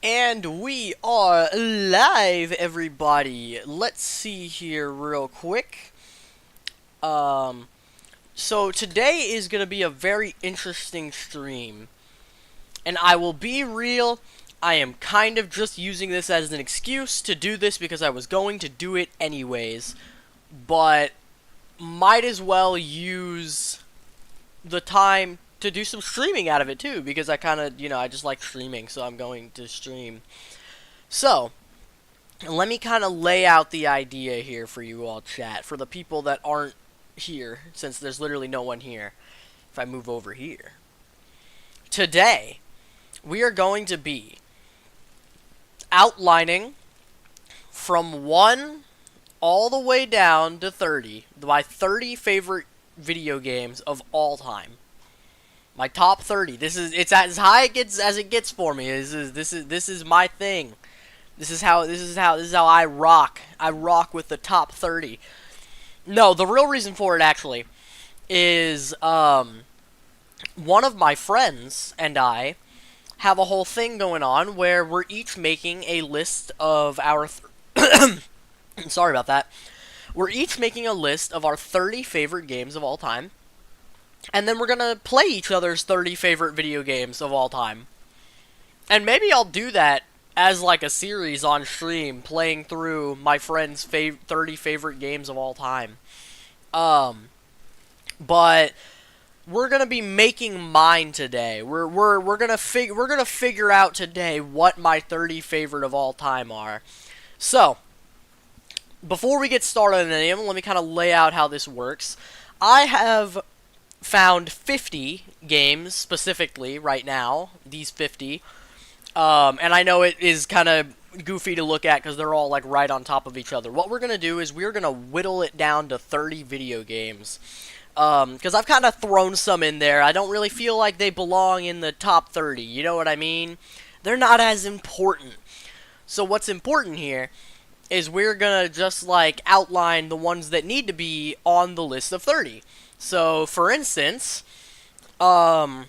And we are live, everybody. Let's see here real quick. Um, so today is going to be a very interesting stream. And I will be real, I am kind of just using this as an excuse to do this because I was going to do it anyways. But might as well use the time to do some streaming out of it too, because I kind of, I just like streaming, so I'm going to stream. So, let me kind of lay out the idea here for you all, chat, for the people that aren't here, since there's literally no one here. If I move over here. Today, we are going to be outlining from 1 all the way down to 30, my 30 favorite video games of all time. My top 30. It's as high as it gets for me. This is my thing. This is how I rock. I rock with the top 30. No, the real reason for it actually is one of my friends and I have a whole thing going on where we're each making a list of our sorry about that. We're each making a list of our 30 favorite games of all time. And then we're gonna play each other's 30 favorite video games of all time. And maybe I'll do that as like a series on stream, playing through my friend's 30 favorite games of all time. But we're gonna be making mine today. We're gonna figure out today what my 30 favorite of all time are. So, before we get started on any of them, let me kind of lay out how this works. I have found 50 games specifically right now, these 50, and I know it is kind of goofy to look at because they're all like right on top of each other. What we're going to do is we're going to whittle it down to 30 video games, because I've kind of thrown some in there. I don't really feel like they belong in the top 30, you know what I mean? They're not as important. So what's important here is we're going to just like outline the ones that need to be on the list of 30. So, for instance, I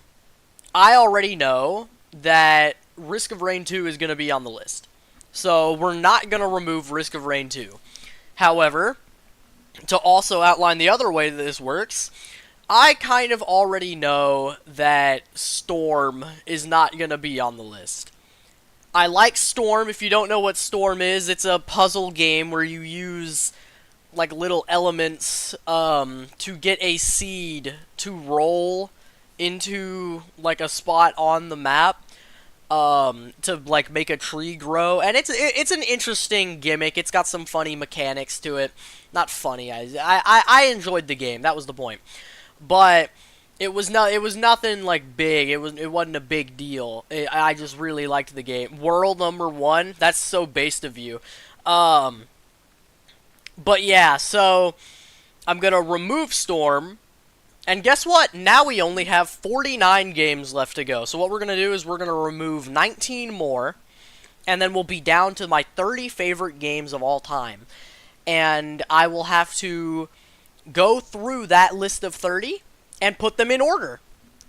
already know that Risk of Rain 2 is going to be on the list. So, we're not going to remove Risk of Rain 2. However, to also outline the other way that this works, I kind of already know that Storm is not going to be on the list. I like Storm. If you don't know what Storm is, it's a puzzle game where you use like little elements to get a seed to roll into like a spot on the map to like make a tree grow, and it's an interesting gimmick. It's got some funny mechanics to it. Not funny. I enjoyed the game. That was the point. But it was nothing like big. It wasn't a big deal. I just really liked the game. World number 1. That's so based of you. But yeah, so I'm going to remove Storm, and guess what? Now we only have 49 games left to go. So what we're going to do is we're going to remove 19 more, and then we'll be down to my 30 favorite games of all time. And I will have to go through that list of 30 and put them in order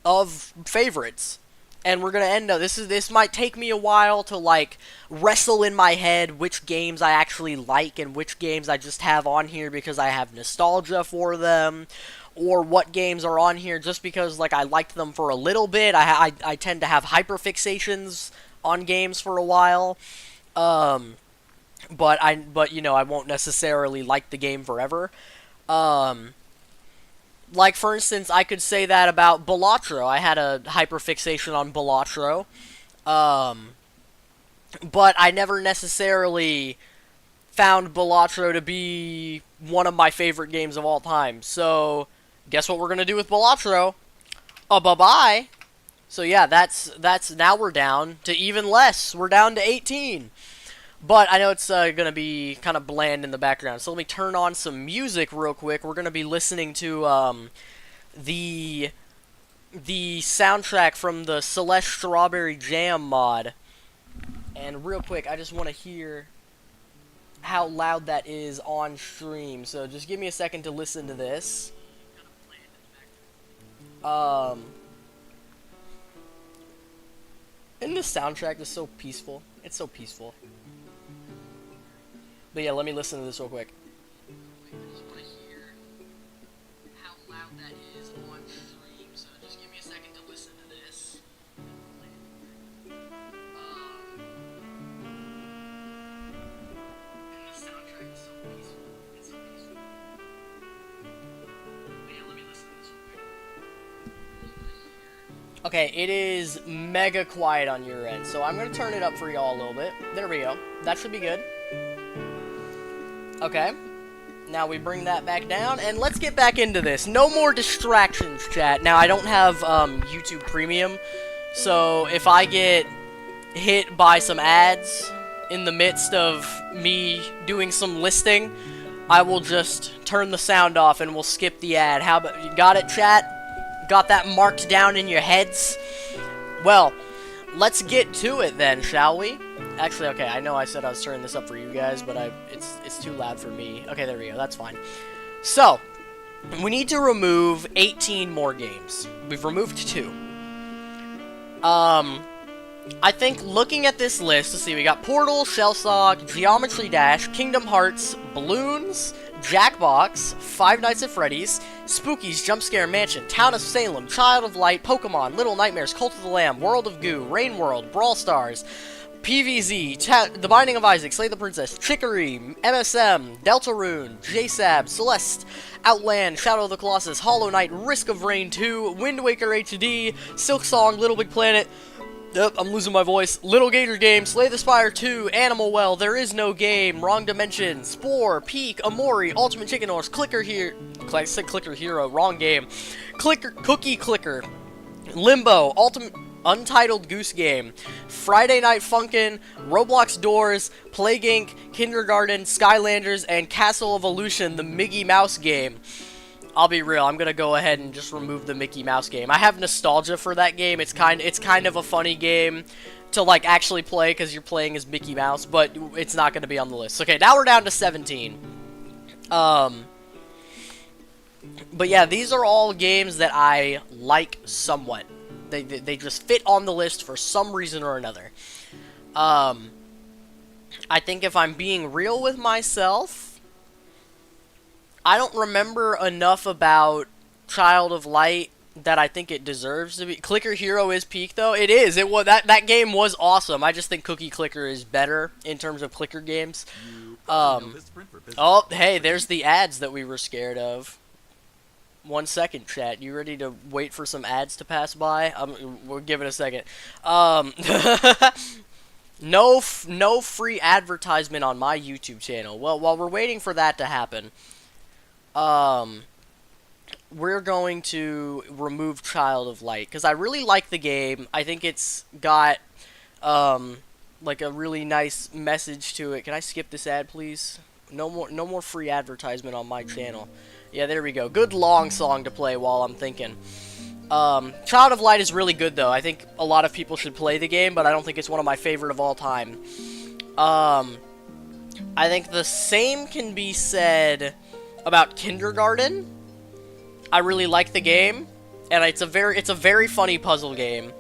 of favorites. And we're gonna end up. This might take me a while to like wrestle in my head which games I actually like and which games I just have on here because I have nostalgia for them, or what games are on here just because like I liked them for a little bit. I tend to have hyperfixations on games for a while, but I won't necessarily like the game forever. Like, for instance, I could say that about Balatro. I had a hyperfixation on Balatro. But I never necessarily found Balatro to be one of my favorite games of all time. So, guess what we're going to do with Balatro? Bye-bye. So, yeah, that's now we're down to even less. We're down to 18. But I know it's going to be kind of bland in the background, so let me turn on some music real quick. We're going to be listening to the soundtrack from the Celeste Strawberry Jam mod. And real quick, I just want to hear how loud that is on stream. So just give me a second to listen to this. And the soundtrack is so peaceful. It's so peaceful. But yeah, let me listen to this real quick. I just want to hear how loud that is on stream, so just give me a second to listen to this. And the soundtrack is so peaceful. It's so peaceful. But yeah, let me listen to this real quick. Okay, it is mega quiet on your end, so I'm going to turn it up for y'all a little bit. There we go. That should be good. Okay. Now we bring that back down, and let's get back into this. No more distractions, chat. Now, I don't have YouTube Premium, so if I get hit by some ads in the midst of me doing some listing, I will just turn the sound off and we'll skip the ad. How about, you got it, chat? Got that marked down in your heads? Well, let's get to it then, shall we? Actually, okay, I know I said I was turning this up for you guys, but it's too loud for me. Okay, there we go, that's fine. So, we need to remove 18 more games. We've removed 2. I think looking at this list, let's see, we got Portal, Shellshock, Geometry Dash, Kingdom Hearts, Balloons, Jackbox, Five Nights at Freddy's, Spooky's Jump Scare Mansion, Town of Salem, Child of Light, Pokemon, Little Nightmares, Cult of the Lamb, World of Goo, Rain World, Brawl Stars, PVZ, The Binding of Isaac, Slay the Princess, Chicory, MSM, Deltarune, JSAB, Celeste, Outland, Shadow of the Colossus, Hollow Knight, Risk of Rain 2, Wind Waker HD, Silksong, Little Big Planet, I'm losing my voice, Little Gator Game, Slay the Spire 2, Animal Well, There Is No Game, Wrong Dimension, Spore, Peak, Amori, Ultimate Chicken Horse, Clicker Hero, I said Clicker Hero, wrong game, Cookie Clicker, Limbo, Ultimate Untitled Goose Game, Friday Night Funkin', Roblox Doors, Plague Inc., Kindergarten, Skylanders, and Castle of Illusion, the Mickey Mouse game. I'll be real, I'm gonna go ahead and just remove the Mickey Mouse game. I have nostalgia for that game. It's kind of a funny game to like actually play because you're playing as Mickey Mouse, but it's not gonna be on the list. Okay, now we're down to 17. But yeah, these are all games that I like somewhat. They just fit on the list for some reason or another. I think if I'm being real with myself, I don't remember enough about Child of Light that I think it deserves to be. Clicker Hero is peak, though. It is. It was that game was awesome. I just think Cookie Clicker is better in terms of clicker games. Oh, hey, there's the ads that we were scared of. 1 second, chat. You ready to wait for some ads to pass by? We'll give it a second. No free advertisement on my YouTube channel. Well, while we're waiting for that to happen, we're going to remove Child of Light because I really like the game. I think it's got like a really nice message to it. Can I skip this ad, please? No more free advertisement on my channel. Yeah, there we go. Good long song to play while I'm thinking. Child of Light is really good, though. I think a lot of people should play the game, but I don't think it's one of my favorite of all time. I think the same can be said about Kindergarten. I really like the game, and it's a very funny puzzle game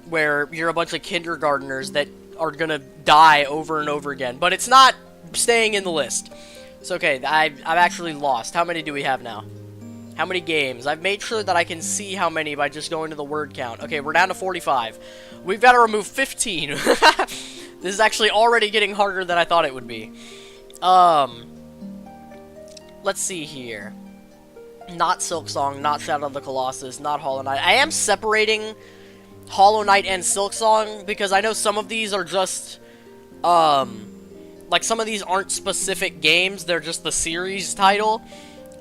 where you're a bunch of kindergartners that are gonna die over and over again, but it's not staying in the list. It's okay, I've actually lost. How many do we have now? How many games? I've made sure that I can see how many by just going to the word count. Okay, we're down to 45. We've got to remove 15. This is actually already getting harder than I thought it would be. Let's see here. Not Silksong, not Shadow of the Colossus, not Hollow Knight. I am separating Hollow Knight and Silksong because I know some of these are just, like some of these aren't specific games, they're just the series title.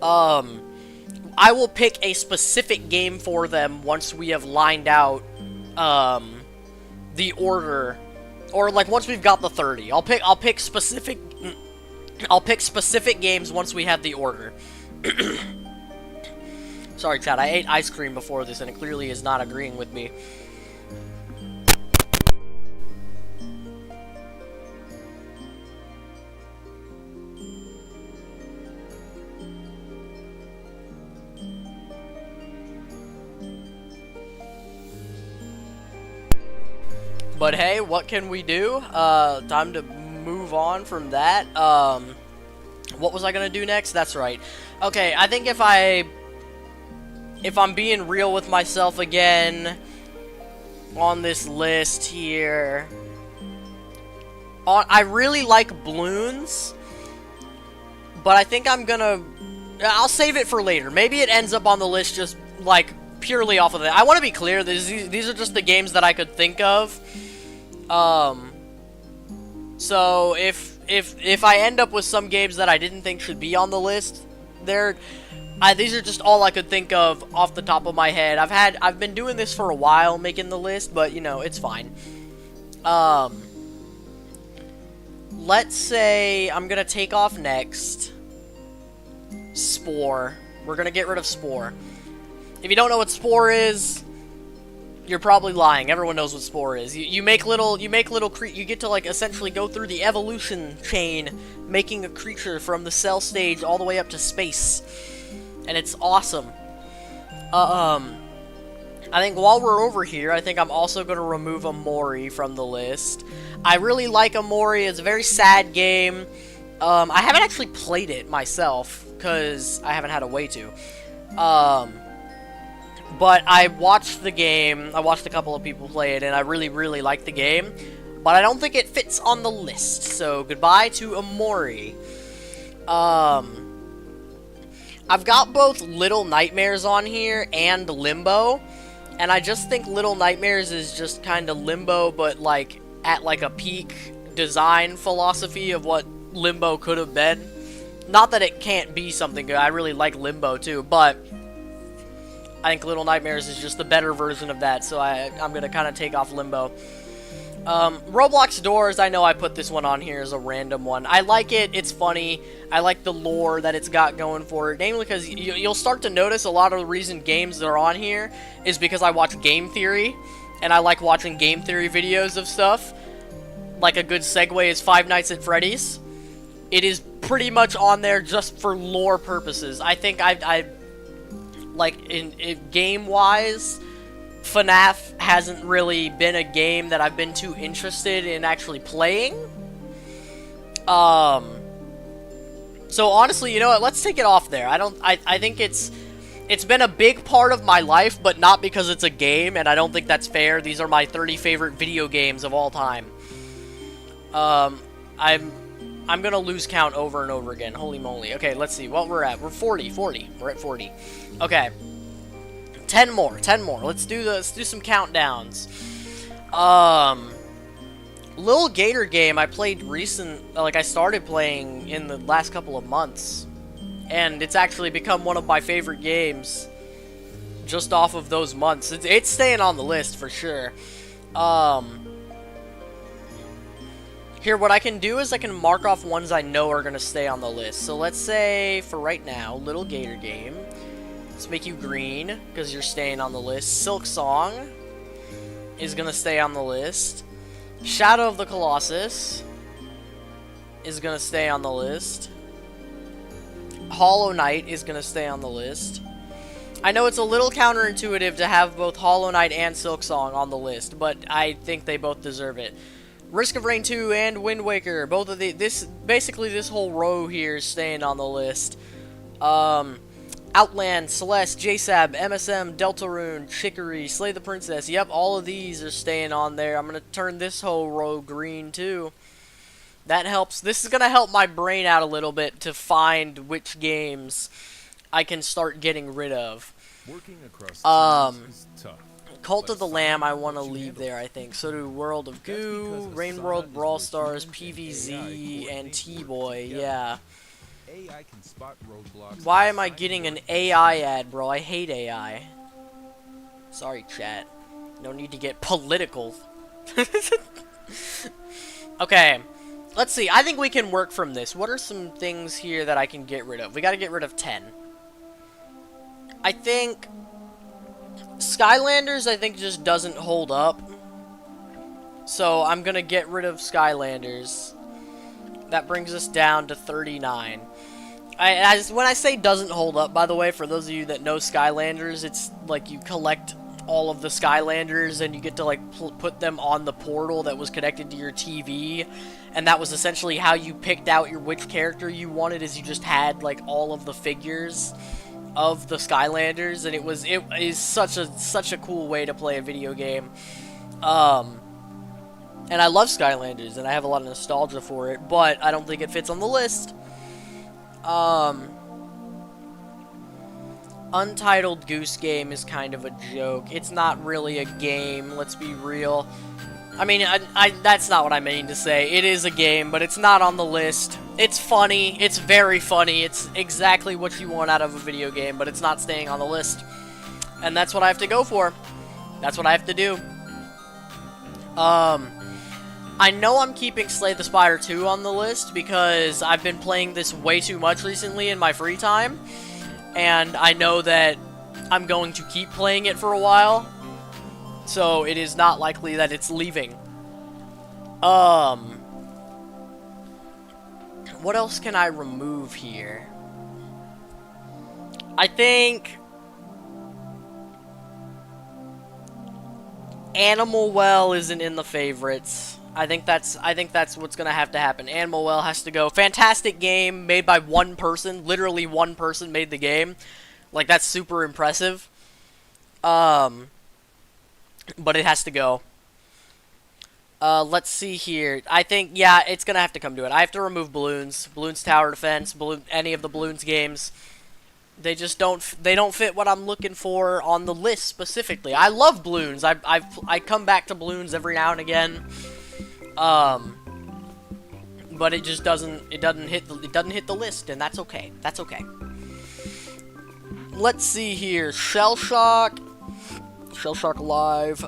I will pick a specific game for them once we have lined out, the order, or like once we've got the 30. I'll pick specific games once we have the order. Sorry, chat, I ate ice cream before this and it clearly is not agreeing with me. But hey, what can we do? Time to move on from that. What was I gonna do next? That's right. Okay, I think if I'm being real with myself again on this list here, I really like balloons, but I think I'll save it for later. Maybe it ends up on the list just like purely off of that. I want to be clear, these are just the games that I could think of. So if I end up with some games that I didn't think should be on the list, these are just all I could think of off the top of my head. I've been doing this for a while, making the list, but you know, it's fine. Let's say I'm gonna take off next Spore. We're gonna get rid of Spore. If you don't know what Spore is, you're probably lying. Everyone knows what Spore is. You get to like essentially go through the evolution chain, making a creature from the cell stage all the way up to space, and it's awesome. I think while we're over here, I think I'm also going to remove Amori from the list. I really like Amori. It's a very sad game. I haven't actually played it myself, because I haven't had a way to. But I watched the game. I watched a couple of people play it, and I really, really like the game. But I don't think it fits on the list, so goodbye to Amori. I've got both Little Nightmares on here and Limbo. And I just think Little Nightmares is just kind of Limbo, but like at like a peak design philosophy of what Limbo could have been. Not that it can't be something good. I really like Limbo too, but I think Little Nightmares is just the better version of that, so I'm going to kind of take off Limbo. Roblox Doors, I know I put this one on here as a random one. I like it, it's funny, I like the lore that it's got going for it, namely because you'll start to notice a lot of the reason games are on here is because I watch Game Theory, and I like watching Game Theory videos of stuff. Like a good segue is Five Nights at Freddy's. It is pretty much on there just for lore purposes. I think I like, in game-wise, FNAF hasn't really been a game that I've been too interested in actually playing. So honestly, you know what? Let's take it off there. I think it's been a big part of my life, but not because it's a game, and I don't think that's fair. These are my 30 favorite video games of all time. I'm gonna lose count over and over again. Holy moly. Okay, let's see what we're at. We're 40. We're at 40. Okay. 10 more. Let's do some countdowns. Little Gator game I played I started playing in the last couple of months, and it's actually become one of my favorite games just off of those months. It's staying on the list for sure. Here, what I can do is I can mark off ones I know are gonna stay on the list. So let's say for right now, Little Gator game. Let's make you green, because you're staying on the list. Silk Song is going to stay on the list. Shadow of the Colossus is going to stay on the list. Hollow Knight is going to stay on the list. I know it's a little counterintuitive to have both Hollow Knight and Silk Song on the list, but I think they both deserve it. Risk of Rain 2 and Wind Waker, both of basically this whole row here is staying on the list. Outland, Celeste, JSAB, MSM, Deltarune, Chicory, Slay the Princess. Yep, all of these are staying on there. I'm going to turn this whole row green, too. That helps. This is going to help my brain out a little bit to find which games I can start getting rid of. Working across is tough. Cult of the Lamb I want to leave there, I think. So do World of Goo, Rain World, Brawl Stars, PVZ, and T-Boy. Yeah. AI can spot roadblocks. Why am I getting an AI ad, bro? I hate AI. Sorry, chat. No need to get political. Okay. Let's see. I think we can work from this. What are some things here that I can get rid of? We gotta get rid of 10. I think Skylanders, I think, just doesn't hold up. So I'm gonna get rid of Skylanders. That brings us down to 39. When I say doesn't hold up, by the way, for those of you that know Skylanders, it's like you collect all of the Skylanders, and you get to like put them on the portal that was connected to your TV, and that was essentially how you picked out which character you wanted. Is you just had like all of the figures of the Skylanders, and it is such a cool way to play a video game. And I love Skylanders, and I have a lot of nostalgia for it, but I don't think it fits on the list. Untitled Goose Game is kind of a joke. It's not really a game, let's be real. I mean, that's not what I mean to say. It is a game, but it's not on the list. It's funny. It's very funny. It's exactly what you want out of a video game, but it's not staying on the list. And that's what I have to go for. That's what I have to do. I know I'm keeping Slay the Spire 2 on the list because I've been playing this way too much recently in my free time. And I know that I'm going to keep playing it for a while. So it is not likely that it's leaving. What else can I remove here? I think Animal Well isn't in the favorites. I think that's what's gonna have to happen. Animal Well has to go. Fantastic game made by one person. Literally one person made the game. Like, that's super impressive. But it has to go. Let's see here. I think, yeah, it's gonna have to come to it. I have to remove Balloons. Balloons Tower Defense. Any of the Balloons games. They just don't fit what I'm looking for on the list specifically. I love Balloons. I come back to Balloons every now and again. But it just doesn't hit the list, and that's okay. That's okay. Let's see here. Shell Shock Live.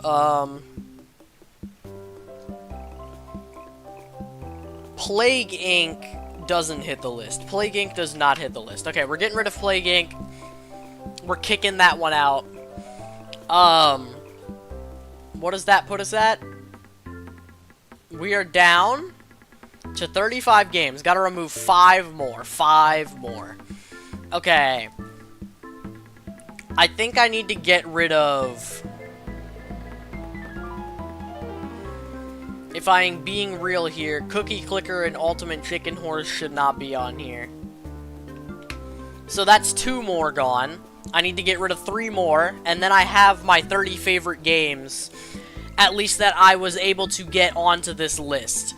Plague Inc. doesn't hit the list. Plague Inc. does not hit the list. Okay, we're getting rid of Plague Inc. We're kicking that one out. What does that put us at? We are down to 35 games. Gotta remove 5 more. 5 more. Okay. I think I need to get rid of... If I'm being real here, Cookie Clicker and Ultimate Chicken Horse should not be on here. So that's 2 more gone. I need to get rid of 3 more, and then I have my 30 favorite games, at least that I was able to get onto this list.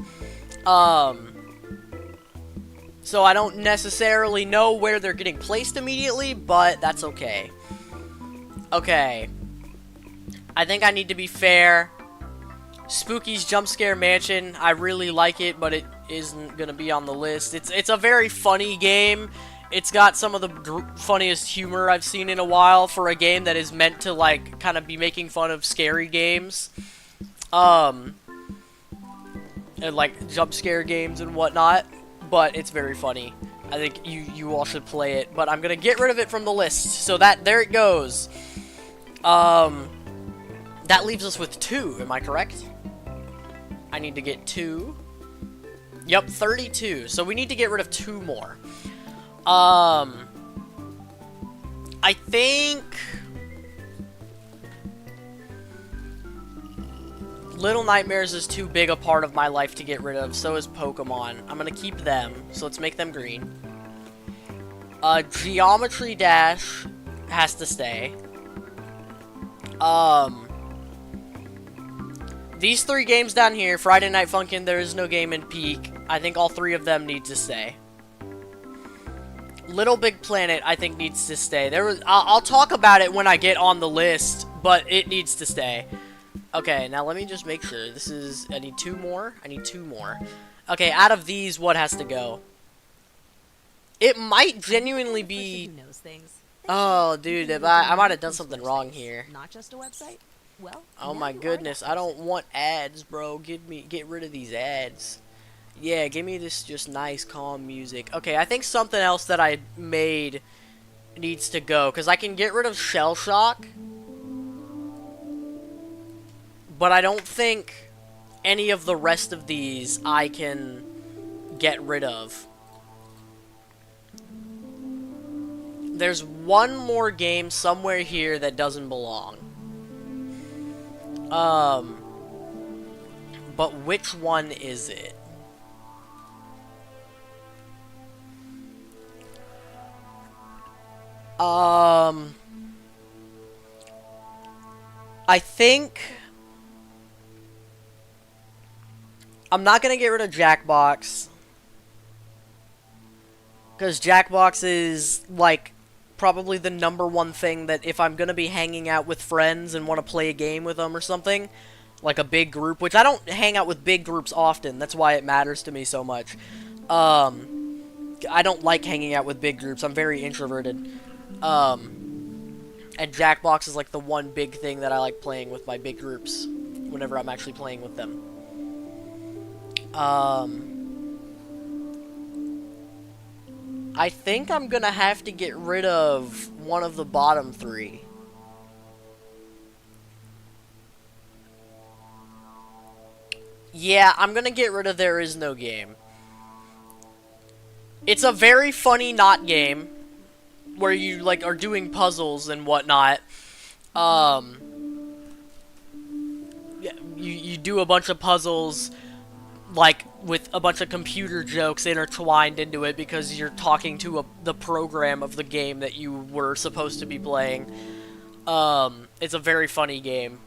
So I don't necessarily know where they're getting placed immediately, but that's okay. Okay. I think I need to be fair. Spooky's Jump Scare Mansion, I really like it, but it isn't gonna be on the list. It's a very funny game. It's got some of the funniest humor I've seen in a while for a game that is meant to, like, kind of be making fun of scary games. And, like, jump scare games and whatnot. But it's very funny. I think you all should play it. But I'm gonna get rid of it from the list. So there it goes. That leaves us with 2, am I correct? I need to get 2. Yep, 32. So we need to get rid of 2 more. I think Little Nightmares is too big a part of my life to get rid of. So is Pokemon. I'm gonna keep them. So let's make them green. Geometry Dash has to stay. These 3 games down here, Friday Night Funkin', There Is No Game, and Peak, I think all 3 of them need to stay. Little Big Planet, I think, needs to stay. I'll talk about it when I get on the list, but it needs to stay. Okay, now let me just make sure. I need 2 more. I need 2 more. Okay, out of these, what has to go? It might genuinely be... Oh, dude, I might have done something wrong here. Not just a website? Well, oh my goodness, I don't want ads, bro. Get rid of these ads. Yeah, give me this just nice, calm music. Okay, I think something else that I made needs to go, because I can get rid of Shell Shock, but I don't think any of the rest of these I can get rid of. There's one more game somewhere here that doesn't belong. But which one is it? I think I'm not gonna get rid of Jackbox, because Jackbox is like probably the #1 thing that if I'm gonna be hanging out with friends and want to play a game with them or something, like a big group, which I don't hang out with big groups often. That's why it matters to me so much. I don't like hanging out with big groups. I'm very introverted. And Jackbox is like the one big thing that I like playing with my big groups whenever I'm actually playing with them. I think I'm gonna have to get rid of one of the bottom 3. Yeah, I'm gonna get rid of There Is No Game. It's a very funny not game where you like are doing puzzles and whatnot. You do a bunch of puzzles like with a bunch of computer jokes intertwined into it because you're talking to the program of the game that you were supposed to be playing. It's a very funny game.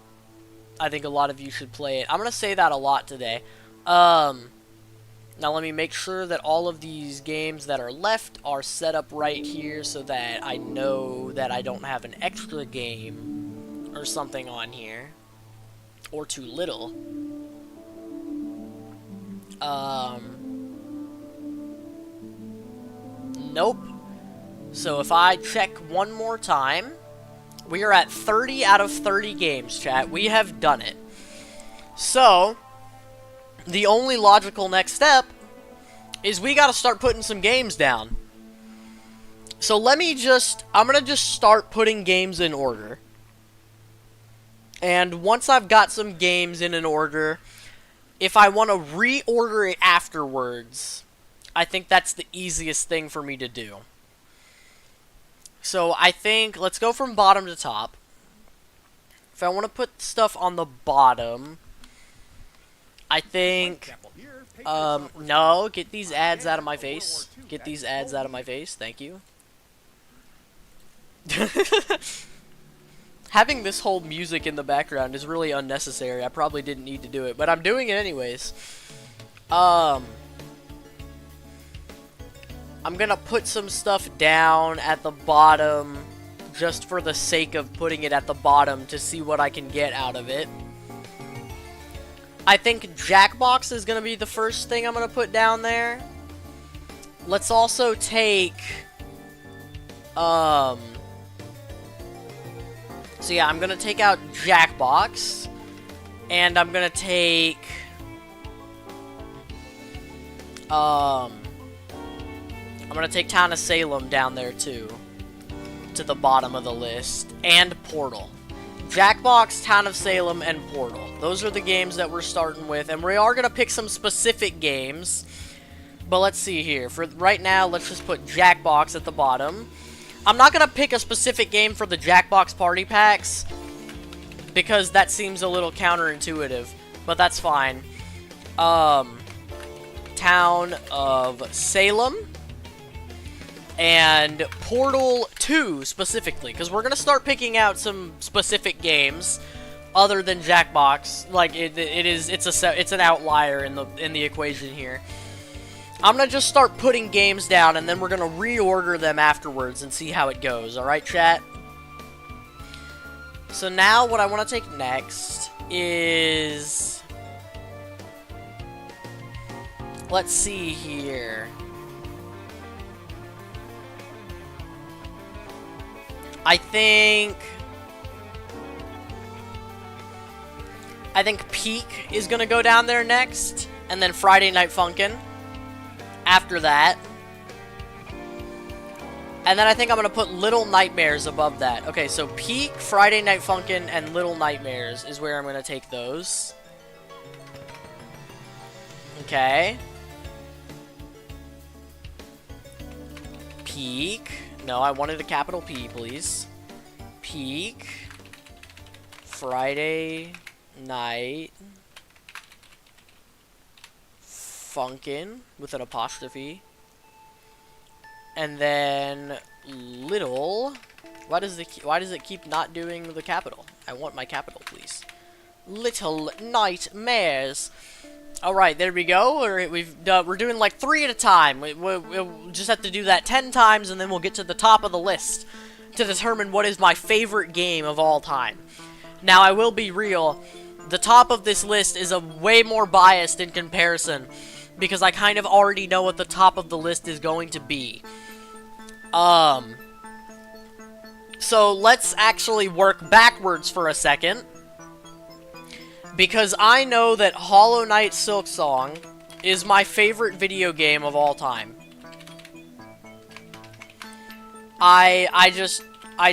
I think a lot of you should play it. I'm gonna say that a lot today. Now let me make sure that all of these games that are left are set up right here so that I know that I don't have an extra game or something on here. Or too little. Nope. So if I check one more time, we are at 30 out of 30 games, chat. We have done it. So, the only logical next step is we gotta start putting some games down. So I'm gonna just start putting games in order. And once I've got some games in an order, if I want to reorder it afterwards, I think that's the easiest thing for me to do. So I think, let's go from bottom to top. If I want to put stuff on the bottom, I think, no, get these ads out of my face. Get these ads out of my face, thank you. Having this whole music in the background is really unnecessary. I probably didn't need to do it, but I'm doing it anyways. I'm gonna put some stuff down at the bottom just for the sake of putting it at the bottom to see what I can get out of it. I think Jackbox is gonna be the first thing I'm gonna put down there. Let's also take, so yeah, I'm gonna take out Jackbox, and I'm gonna take, I'm gonna take Town of Salem down there too, to the bottom of the list, and Portal. Jackbox, Town of Salem, and Portal. Those are the games that we're starting with, and we are gonna pick some specific games, but let's see here. For right now, let's just put Jackbox at the bottom. I'm not going to pick a specific game for the Jackbox Party Packs, because that seems a little counterintuitive, but that's fine. Town of Salem, and Portal 2 specifically, because we're going to start picking out some specific games other than Jackbox. Like, it's an outlier in the equation here. I'm going to just start putting games down, and then we're going to reorder them afterwards and see how it goes. Alright, chat? So now what I want to take next is... let's see here. I think Peak is going to go down there next, and then Friday Night Funkin' after that. And then I think I'm going to put Little Nightmares above that. Okay, so Peak, Friday Night Funkin', and Little Nightmares is where I'm going to take those. Okay. Peak. No, I wanted a capital P, please. Peak. Friday Night. Funkin' with an apostrophe. And then little. Why does it keep not doing the capital? I want my capital, please. Little nightmares. All right, there we go. We're doing like 3 at a time. We'll just have to do that 10 times, and then we'll get to the top of the list to determine what is my favorite game of all time. Now, I will be real. The top of this list is a way more biased in comparison, because I kind of already know what the top of the list is going to be. So let's actually work backwards for a second, because I know that Hollow Knight Silksong is my favorite video game of all time. I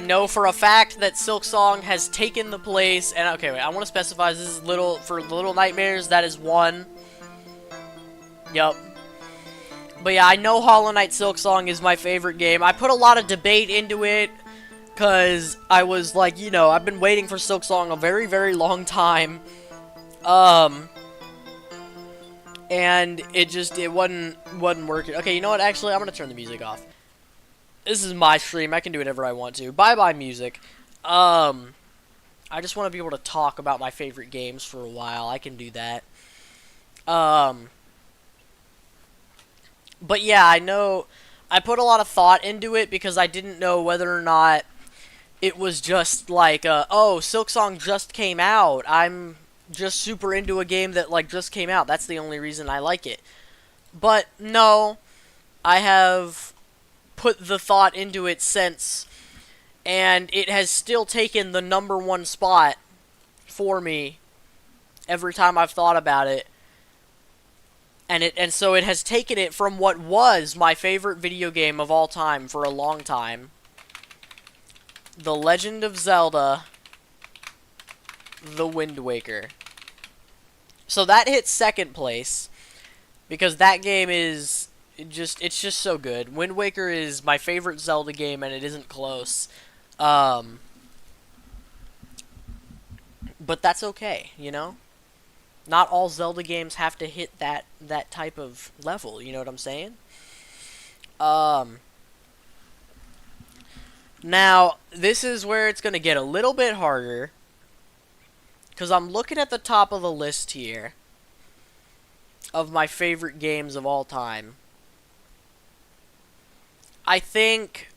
know for a fact that Silksong has taken the place, and okay, wait, I want to specify this is for Little Nightmares, that is 1. Yup. But yeah, I know Hollow Knight Silksong is my favorite game. I put a lot of debate into it, because I was like, you know, I've been waiting for Silksong a very, very long time. And it wasn't working. Okay, you know what, actually, I'm gonna turn the music off. This is my stream, I can do whatever I want to. Bye-bye, music. I just want to be able to talk about my favorite games for a while. I can do that. But yeah, I know I put a lot of thought into it because I didn't know whether or not it was just like, oh, Silksong just came out. I'm just super into a game that, like, just came out. That's the only reason I like it. But, no, I have put the thought into it since, and it has still taken the #1 spot for me every time I've thought about it. And so it has taken it from what was my favorite video game of all time for a long time, The Legend of Zelda, The Wind Waker. So that hits 2nd place, because that game is it's just so good. Wind Waker is my favorite Zelda game, and it isn't close. But that's okay, you know? Not all Zelda games have to hit that type of level, you know what I'm saying? Now, this is where it's going to get a little bit harder, because I'm looking at the top of the list here of my favorite games of all time. I think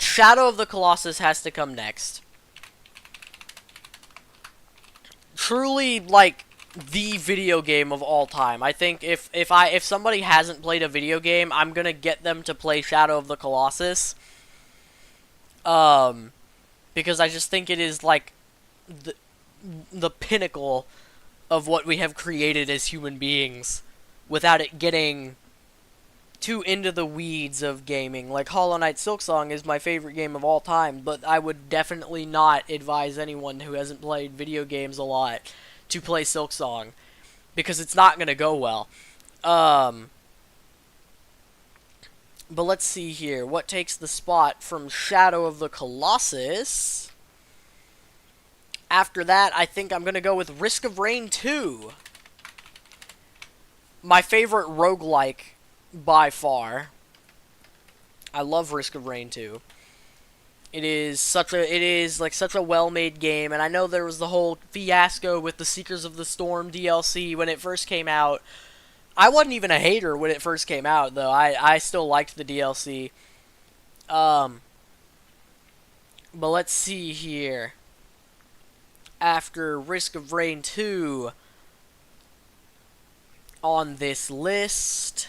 Shadow of the Colossus has to come next. Truly, like, the video game of all time. I think if somebody hasn't played a video game, I'm gonna get them to play Shadow of the Colossus. Because I just think it is, like, the pinnacle of what we have created as human beings, without it getting too into the weeds of gaming. Like, Hollow Knight Silksong is my favorite game of all time, but I would definitely not advise anyone who hasn't played video games a lot to play Silksong, because it's not going to go well. But let's see here. What takes the spot from Shadow of the Colossus? After that, I think I'm going to go with Risk of Rain 2. My favorite roguelike by far. I love Risk of Rain 2. It is such a well-made game, and I know there was the whole fiasco with the Seekers of the Storm DLC when it first came out. I wasn't even a hater when it first came out, though. I still liked the DLC. But let's see here. After Risk of Rain 2 on this list,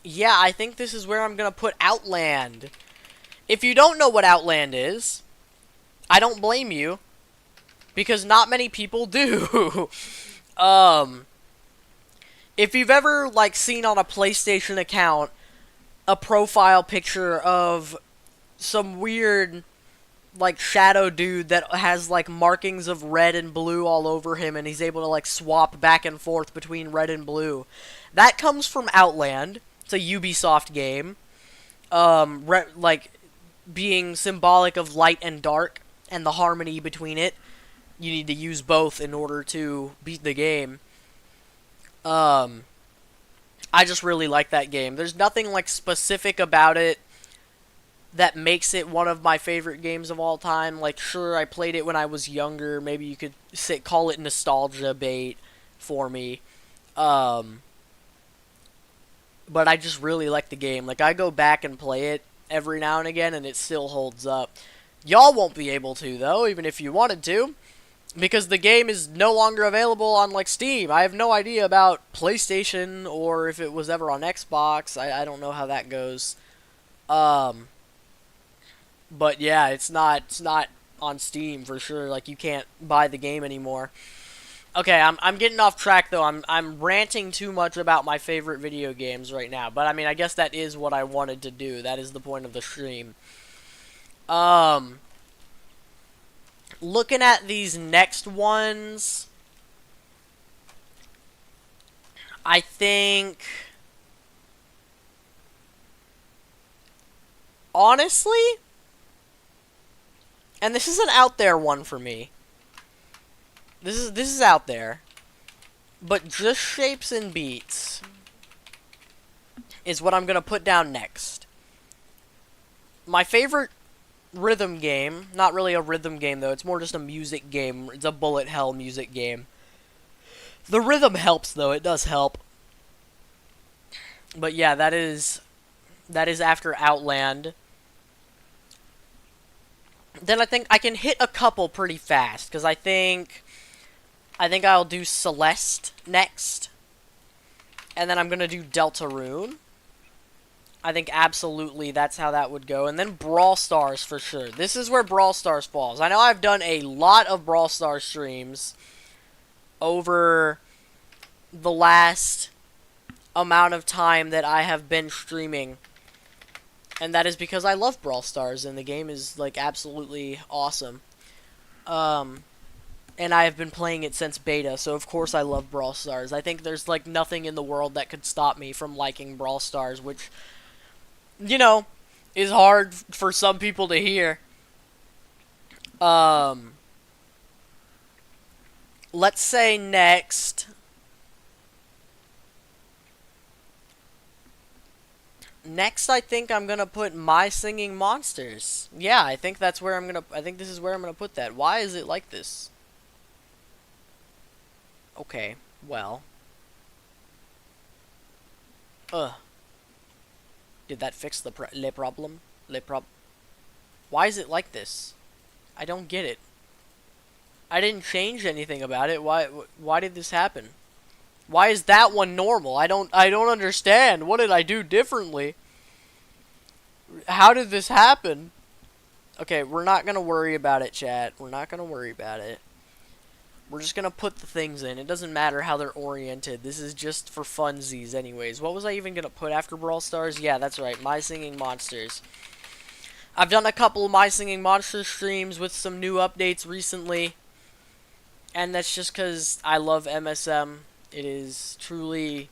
yeah, I think this is where I'm going to put Outland. If you don't know what Outland is, I don't blame you, because not many people do. If you've ever, like, seen on a PlayStation account a profile picture of some weird, like, shadow dude that has, like, markings of red and blue all over him, and he's able to, like, swap back and forth between red and blue, that comes from Outland. It's a Ubisoft game. being symbolic of light and dark and the harmony between it. You need to use both in order to beat the game. I just really like that game. There's nothing like specific about it that makes it one of my favorite games of all time. Like, sure, I played it when I was younger. Maybe you could call it nostalgia bait for me. But I just really like the game. Like, I go back and play it every now and again, and it still holds up. Y'all won't be able to, though, even if you wanted to, because the game is no longer available on, like, Steam. I have no idea about PlayStation or if it was ever on Xbox. I don't know how that goes. But yeah, it's not on Steam for sure. Like, you can't buy the game anymore. Okay, I'm getting off track though. I'm ranting too much about my favorite video games right now. But I mean, I guess that is what I wanted to do. That is the point of the stream. Looking at these next ones, I think, honestly, and this is an out there one for me. This is out there, but just Shapes and Beats is what I'm gonna put down next. My favorite rhythm game, not really a rhythm game though, it's more just a music game. It's a bullet hell music game. The rhythm helps though, it does help. But yeah, that is after Outland. Then I think I can hit a couple pretty fast, because I think I'll do Celeste next. And then I'm gonna do Deltarune. I think absolutely that's how that would go. And then Brawl Stars for sure. This is where Brawl Stars falls. I know I've done a lot of Brawl Stars streams over the last amount of time that I have been streaming. And that is because I love Brawl Stars and the game is like absolutely awesome. And I have been playing it since beta, so of course I love Brawl Stars. I think there's like nothing in the world that could stop me from liking Brawl Stars, which, you know, is hard for some people to hear. Let's say next. Next, I think I'm gonna put My Singing Monsters. Yeah, I think that's where I think this is where I'm gonna put that. Why is it like this? Okay, well. Did that fix the problem? Why is it like this? I don't get it. I didn't change anything about it. Why did this happen? Why is that one normal? I don't understand. What did I do differently? How did this happen? Okay, we're not going to worry about it, chat. We're not going to worry about it. We're just going to put the things in. It doesn't matter how they're oriented. This is just for funsies anyways. What was I even going to put after Brawl Stars? Yeah, that's right. My Singing Monsters. I've done a couple of My Singing Monsters streams with some new updates recently. And that's just because I love MSM. It is truly,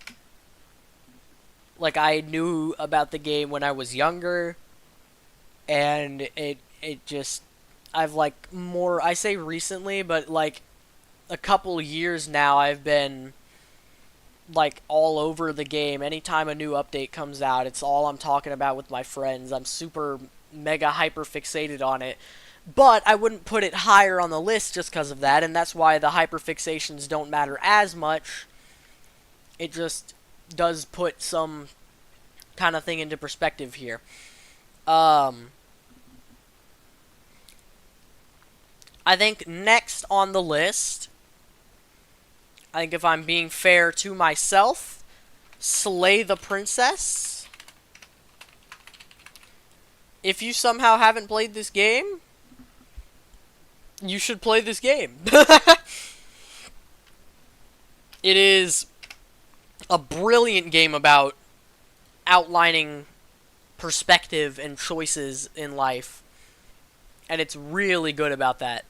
like, I knew about the game when I was younger, and it just, I've, like, I say recently, but, like, a couple years now, I've been, like, all over the game. Anytime a new update comes out, it's all I'm talking about with my friends. I'm super, mega hyper fixated on it. But I wouldn't put it higher on the list just because of that, and that's why the hyperfixations don't matter as much. It just does put some kind of thing into perspective here. I think next on the list, I think if I'm being fair to myself, Slay the Princess. If you somehow haven't played this game, you should play this game. It is a brilliant game about outlining perspective and choices in life. And it's really good about that.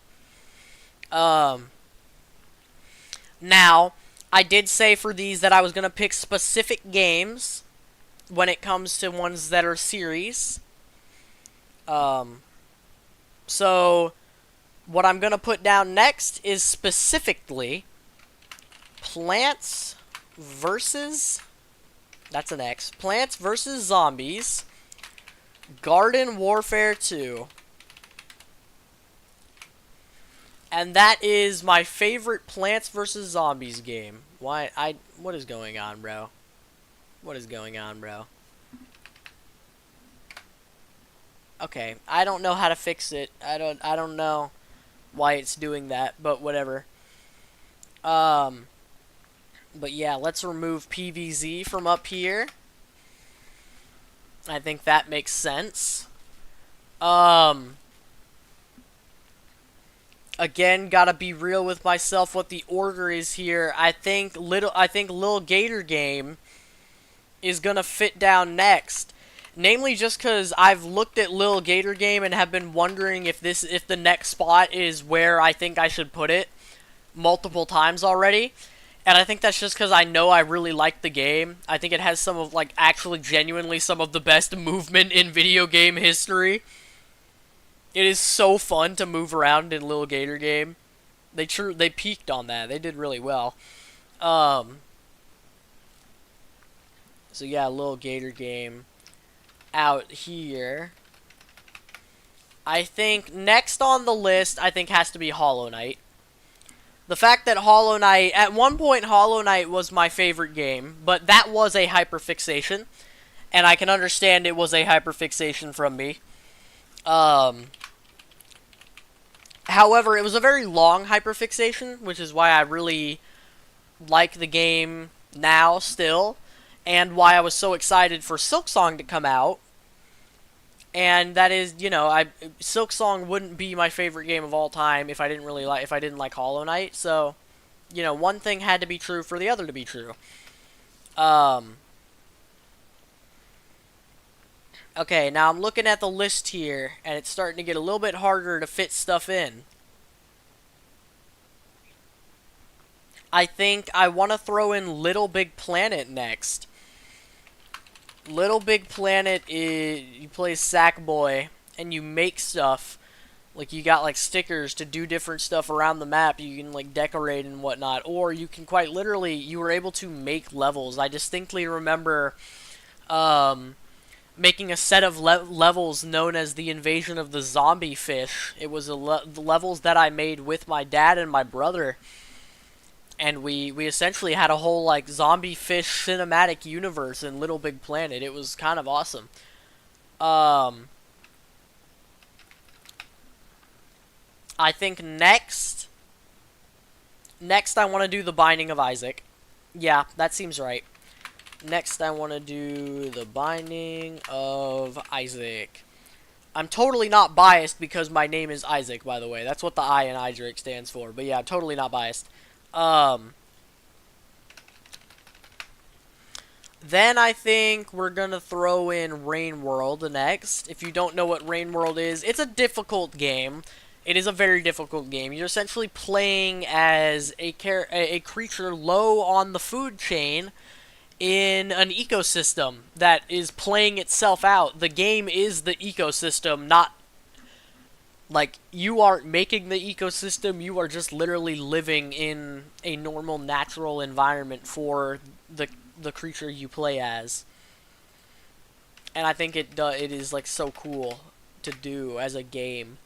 Now, I did say for these that I was going to pick specific games when it comes to ones that are series. So what I'm gonna put down next is specifically Plants versus, that's an X, Plants versus Zombies, Garden Warfare 2. And that is my favorite Plants vs. Zombies game. What is going on, bro? What is going on, bro? Okay, I don't know how to fix it. I don't know why it's doing that, but whatever. But yeah, let's remove PVZ from up here. I think that makes sense. Again, gotta be real with myself what the order is here. I think Lil Gator Game is gonna fit down next. Namely just because I've looked at Lil Gator Game and have been wondering if the next spot is where I think I should put it multiple times already. And I think that's just because I know I really like the game. I think it has some of, like, actually genuinely some of the best movement in video game history. It is so fun to move around in Lil Gator Game. They peaked on that. They did really well. So yeah, Lil Gator Game out here. I think next on the list, I think has to be Hollow Knight. The fact that Hollow Knight, at one point Hollow Knight was my favorite game, but that was a hyperfixation, and I can understand it was a hyperfixation from me. However, it was a very long hyperfixation, which is why I really like the game now still, and why I was so excited for Silksong to come out. And that is, you know, Silksong wouldn't be my favorite game of all time if I didn't like Hollow Knight. So, you know, one thing had to be true for the other to be true. Okay, now I'm looking at the list here, and it's starting to get a little bit harder to fit stuff in. I think I want to throw in Little Big Planet next. Little Big Planet is, you play Sackboy, and you make stuff. Like, you got, like, stickers to do different stuff around the map. You can, like, decorate and whatnot. Or you can quite literally, you were able to make levels. I distinctly remember, making a set of levels known as the Invasion of the Zombie Fish. It was the levels that I made with my dad and my brother. And we essentially had a whole, like, zombie fish cinematic universe in Little Big Planet. It was kind of awesome. I think next I want to do The Binding of Isaac. Yeah, that seems right. Next I want to do The Binding of Isaac. I'm totally not biased because my name is Isaac, by the way. That's what the I in Isaac stands for. But yeah, I'm totally not biased. Then I think we're gonna throw in Rain World next. If you don't know what Rain World is, it's a difficult game. It is a very difficult game. You're essentially playing as a creature low on the food chain in an ecosystem that is playing itself out. The game is the ecosystem, not like, you aren't making the ecosystem, you are just literally living in a normal, natural environment for the creature you play as. And I think it is, like, so cool to do as a game.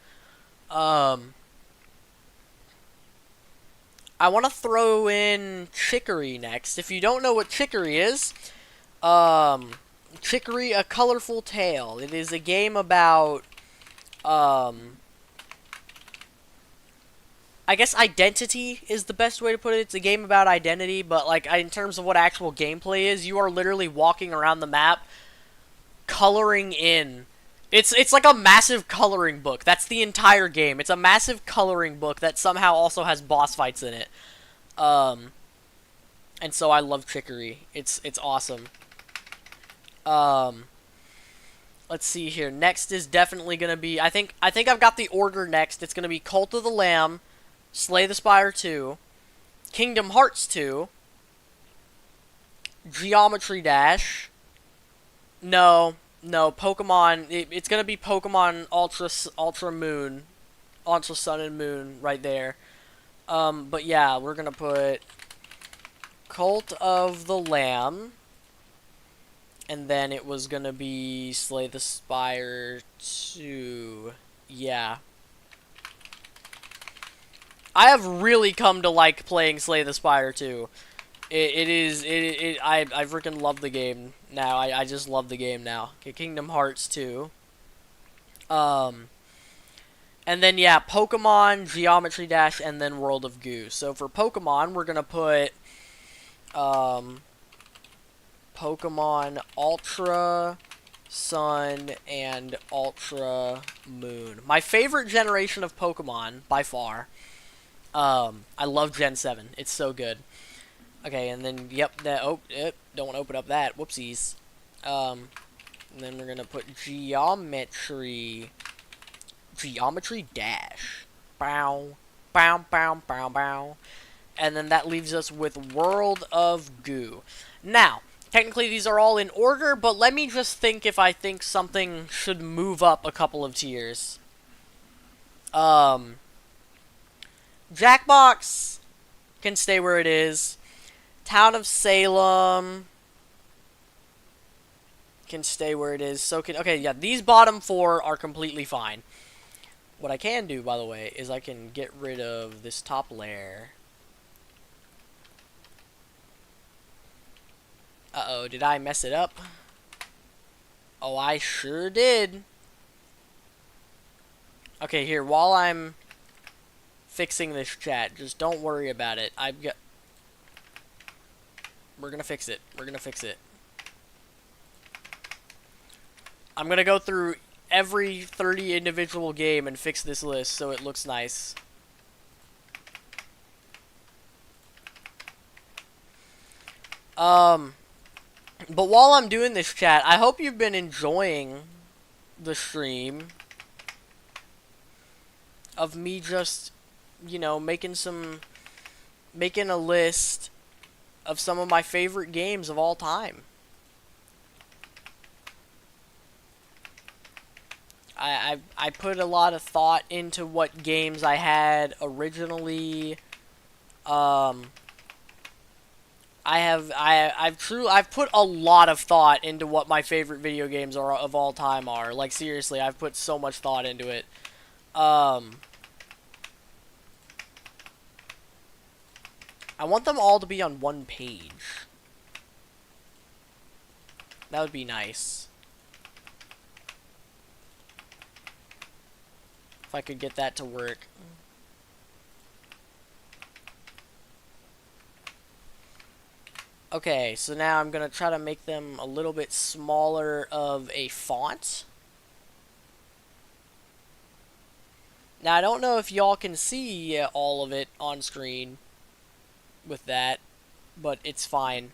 I want to throw in Chicory next. If you don't know what Chicory is, Chicory: A Colorful Tale. It is a game about, I guess identity is the best way to put it. It's a game about identity, but, like, in terms of what actual gameplay is, you are literally walking around the map, coloring in. It's like a massive coloring book. That's the entire game. It's a massive coloring book that somehow also has boss fights in it. And so I love Chicory. It's awesome. Let's see here. Next is definitely gonna be, I think I've got the order next. It's gonna be Cult of the Lamb, Slay the Spire 2, Kingdom Hearts 2, Geometry Dash. No, No, Pokemon. It's gonna be Pokemon Ultra Moon, Ultra Sun and Moon right there. But yeah, we're gonna put Cult of the Lamb, and then it was gonna be Slay the Spire 2. Yeah. I have really come to like playing Slay the Spire 2. I freaking love the game now. I just love the game now. Okay, Kingdom Hearts 2. And then yeah, Pokemon, Geometry Dash, and then World of Goo. So for Pokemon, we're gonna put Pokemon Ultra Sun and Ultra Moon. My favorite generation of Pokemon by far. I love Gen 7. It's so good. Okay, and then yep, that don't want to open up that. Whoopsies. And then we're gonna put Geometry Dash. Bow, bow, bow, bow, bow. And then that leaves us with World of Goo. Now, technically these are all in order, but let me just think if I think something should move up a couple of tiers. Jackbox can stay where it is. Town of Salem can stay where it is. So can okay, yeah, these bottom four are completely fine. What I can do, by the way, is I can get rid of this top layer. Uh-oh, did I mess it up? Oh, I sure did. Okay, here, while I'm fixing this chat, just don't worry about it. We're gonna fix it. We're gonna fix it. I'm gonna go through every 30 individual game and fix this list so it looks nice. But while I'm doing this chat, I hope you've been enjoying the stream of me just, you know, making a list of some of my favorite games of all time. I put a lot of thought into what games I had originally. I've put a lot of thought into what my favorite video games are of all time are. Like seriously, I've put so much thought into it. I want them all to be on one page. That would be nice. If I could get that to work. Okay, so now I'm going to try to make them a little bit smaller of a font. Now, I don't know if y'all can see all of it on screen with that, but it's fine.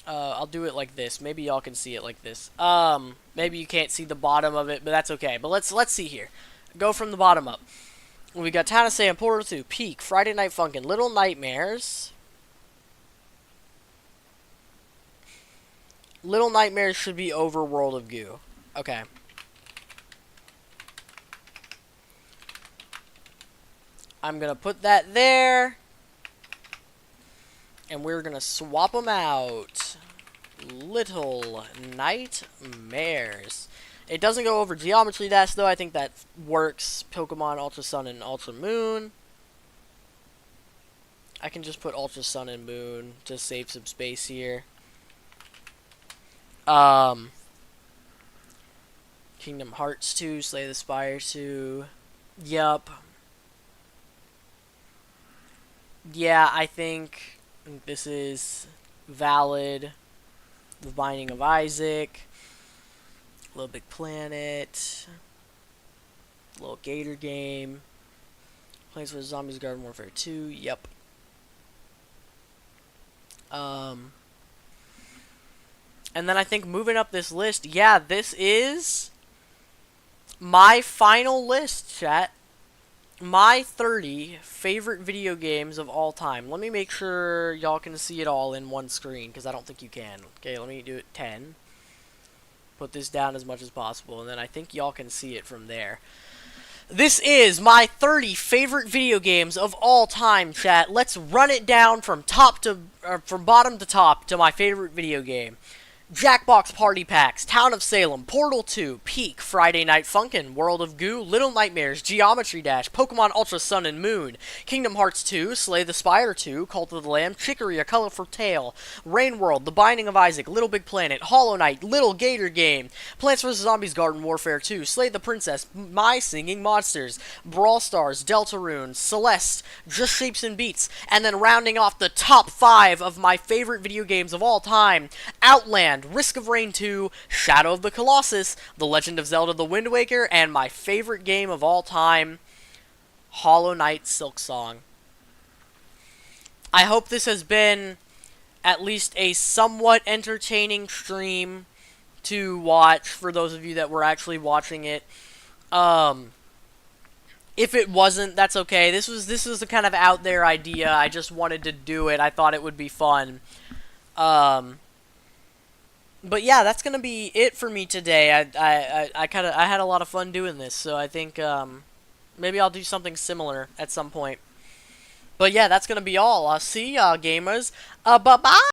I'll do it like this. Maybe y'all can see it like this. Maybe you can't see the bottom of it, but that's okay. But let's see here. Go from the bottom up. We got Town of Salem, Portal 2, Peak, Friday Night Funkin', Little Nightmares. Little Nightmares should be over World of Goo. Okay. I'm gonna put that there. And we're gonna swap them out. Little Nightmares. It doesn't go over Geometry Dash, though. I think that works. Pokemon Ultra Sun and Ultra Moon. I can just put Ultra Sun and Moon to save some space here. Kingdom Hearts 2, Slay the Spire 2. Yup. Yeah, I think this is valid. The Binding of Isaac. Little Big Planet. Little Gator Game. Plants vs. Zombies Garden Warfare 2. Yep. And then I think moving up this list, yeah, this is my final list, chat. My 30 favorite video games of all time. Let me make sure y'all can see it all in one screen, because I don't think you can. Okay, let me do it 10. put this down as much as possible, and then I think y'all can see it from there. This is my 30 favorite video games of all time, chat. Let's run it down from from bottom to top to my favorite video game. Jackbox Party Packs, Town of Salem, Portal 2, Peak, Friday Night Funkin', World of Goo, Little Nightmares, Geometry Dash, Pokemon Ultra Sun and Moon, Kingdom Hearts 2, Slay the Spire 2, Cult of the Lamb, Chicory, A Colorful Tale, Rain World, The Binding of Isaac, Little Big Planet, Hollow Knight, Little Gator Game, Plants vs. Zombies Garden Warfare 2, Slay the Princess, My Singing Monsters, Brawl Stars, Deltarune, Celeste, Just Shapes and Beats, and then rounding off the top 5 of my favorite video games of all time, Outland, Risk of Rain 2, Shadow of the Colossus, The Legend of Zelda The Wind Waker, and my favorite game of all time, Hollow Knight Silksong. I hope this has been at least a somewhat entertaining stream to watch for those of you that were actually watching it. If it wasn't, that's okay. This was a kind of out there idea. I just wanted to do it. I thought it would be fun. But yeah, that's gonna be it for me today. I had a lot of fun doing this, so I think maybe I'll do something similar at some point. But yeah, that's gonna be all. I'll see y'all, gamers. Bye bye.